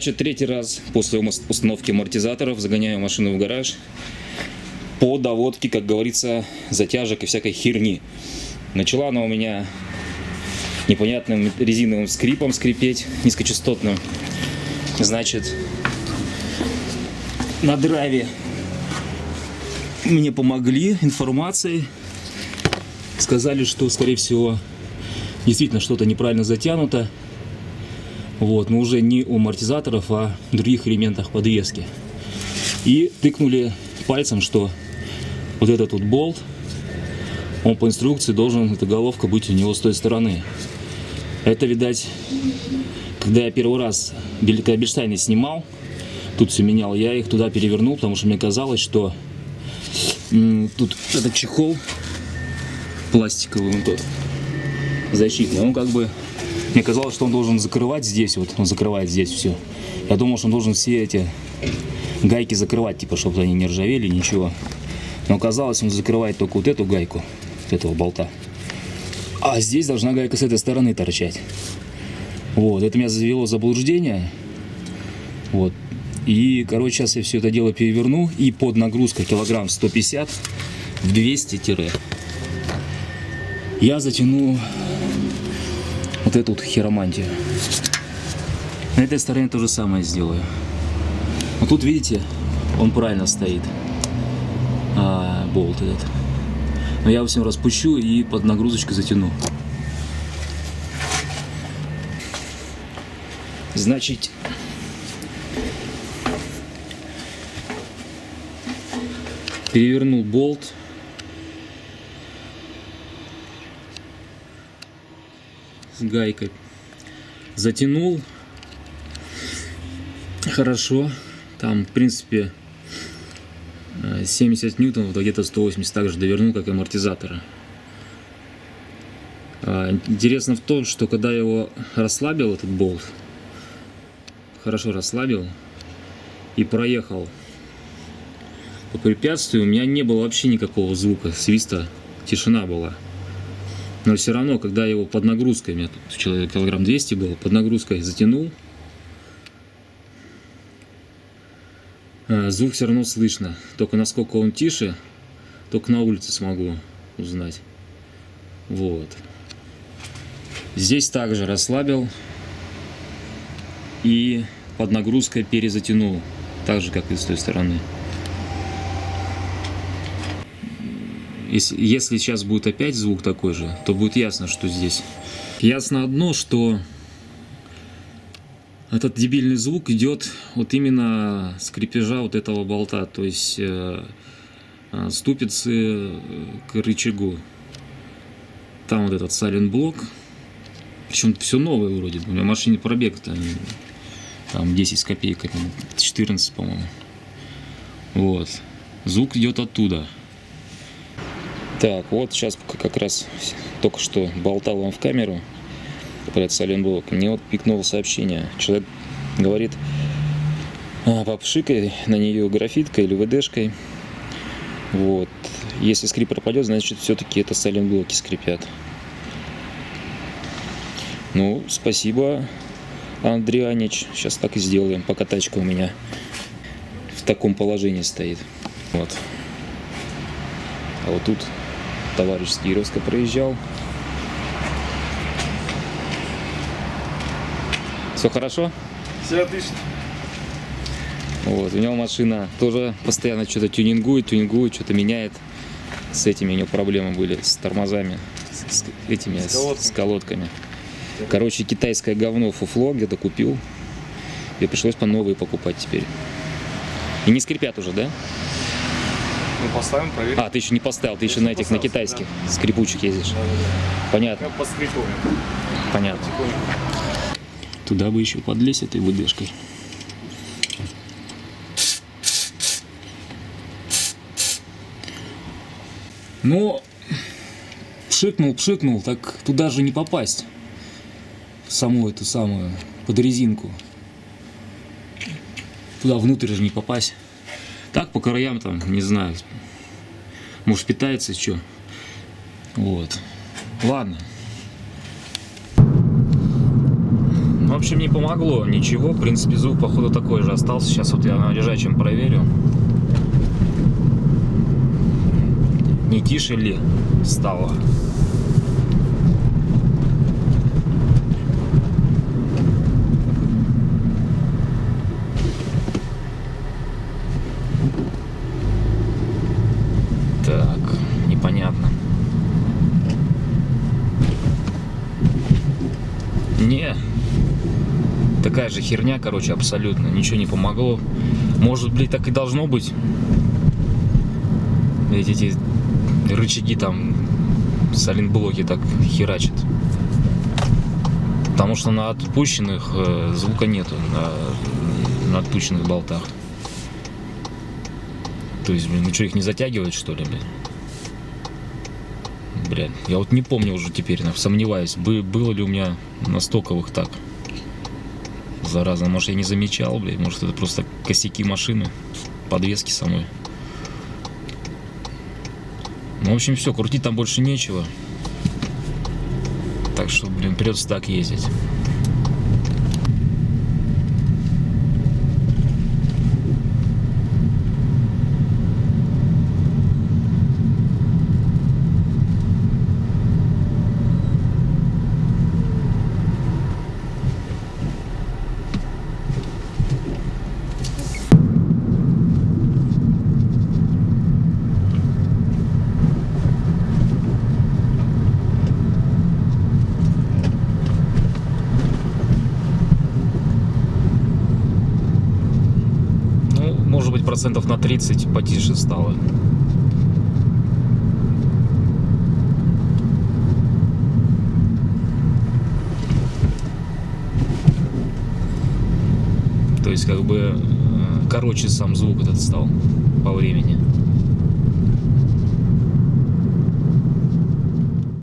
Значит, третий раз после установки амортизаторов загоняю машину в гараж по доводке, как говорится, затяжек и всякой херни. Начала она у меня непонятным резиновым скрипом скрипеть, низкочастотным. Значит, на драйве мне помогли информацией. Сказали, что, скорее всего, действительно что-то неправильно затянуто. Вот, но уже не у амортизаторов, а в других элементах подвески. И тыкнули пальцем, что вот этот вот болт, он по инструкции должен, эта головка, быть у него с той стороны. Это, видать, когда я первый раз Бельштайны снимал, тут все менял, я их туда перевернул, потому что мне казалось, что тут этот чехол пластиковый, вот тот, защитный, он как бы, мне казалось, что он должен закрывать здесь, вот он закрывает здесь все. Я думал, что он должен все эти гайки закрывать, типа, чтобы они не ржавели, ничего. Но оказалось, он закрывает только вот эту гайку, этого болта. А здесь должна гайка с этой стороны торчать. Вот, это меня завело в заблуждение. Вот. И, короче, сейчас я все это дело переверну, и под нагрузкой килограмм 150 в 200 я затяну вот эту вот хиромантию. На этой стороне то же самое сделаю. Вот тут, видите, он правильно стоит, болт этот. Но я его всем распущу и под нагрузочкой затяну. Значит, перевернул болт. С гайкой. Затянул. Хорошо. Там, в принципе, 70 ньютонов, где-то 180 также довернул, как и амортизаторы. Интересно в том, что когда я его расслабил, этот болт, хорошо расслабил и проехал по препятствию, у меня не было вообще никакого звука, свиста, тишина была. Но все равно, когда я его под нагрузкой, у меня тут килограмм 200 было, под нагрузкой затянул, звук все равно слышно. Только насколько он тише, только на улице смогу узнать. Вот. Здесь также расслабил и под нагрузкой перезатянул, так же, как и с той стороны. Если сейчас будет опять звук такой же, то будет ясно, что здесь. Ясно одно, что этот дебильный звук идет вот именно с крепежа вот этого болта, то есть ступицы к рычагу. Там вот этот сайлент-блок, причем все новое вроде бы, у меня в машине пробег там 10 с копейками, 14, по-моему. Вот, звук идет оттуда. Так, вот сейчас как раз только что болтал вам в камеру про этот сайлент-блок. Мне вот пикнуло сообщение. Человек говорит, попшикай на нее графиткой или ВДшкой. Вот. Если скрип пропадет, значит все-таки это сайлент-блоки скрипят. Ну, спасибо, Андрианич. Сейчас так и сделаем, пока тачка у меня в таком положении стоит. Вот. А вот тут товарищ с Кировска проезжал. Все хорошо? Все отлично. Вот, у него машина тоже постоянно что-то тюнингует, что-то меняет. С этими у него проблемы были, с тормозами, с колодками. Короче, китайское говно фуфло где-то купил. И пришлось по новые покупать теперь. И не скрипят уже, да? Ну, поставим, проверим. А, ты еще не поставил, ты еще на этих, на китайских, да, скрипучих ездишь. Да. Понятно. Я поскрипываю. Понятно. Туда бы еще подлезть этой ВДшкой. Но пшикнул, так туда же не попасть. В саму эту самую, под резинку. Туда внутрь же не попасть. Так, по краям там, не знаю. Может, питается, что. Вот. Ладно. общем, не помогло ничего. В принципе, звук, походу, такой же остался. Сейчас вот я на лежачем проверю. Не тише ли стало? Так, непонятно. Не, такая же херня, короче, абсолютно. Ничего не помогло. Может, блин, так и должно быть. Эти рычаги там, сайлентблоки так херачат. Потому что на отпущенных звука нету, на отпущенных болтах. То есть, блин, ну что, их не затягивает, что ли, блин? Блин, я вот не помню уже теперь, сомневаюсь, было ли у меня на стоковых так. Зараза, может, я не замечал, блин, может, это просто косяки машины, подвески самой. Ну, в общем, все, крутить там больше нечего. Так что, блин, придется так ездить. Может быть, процентов на 30 потише стало. То есть, как бы, короче сам звук этот стал по времени.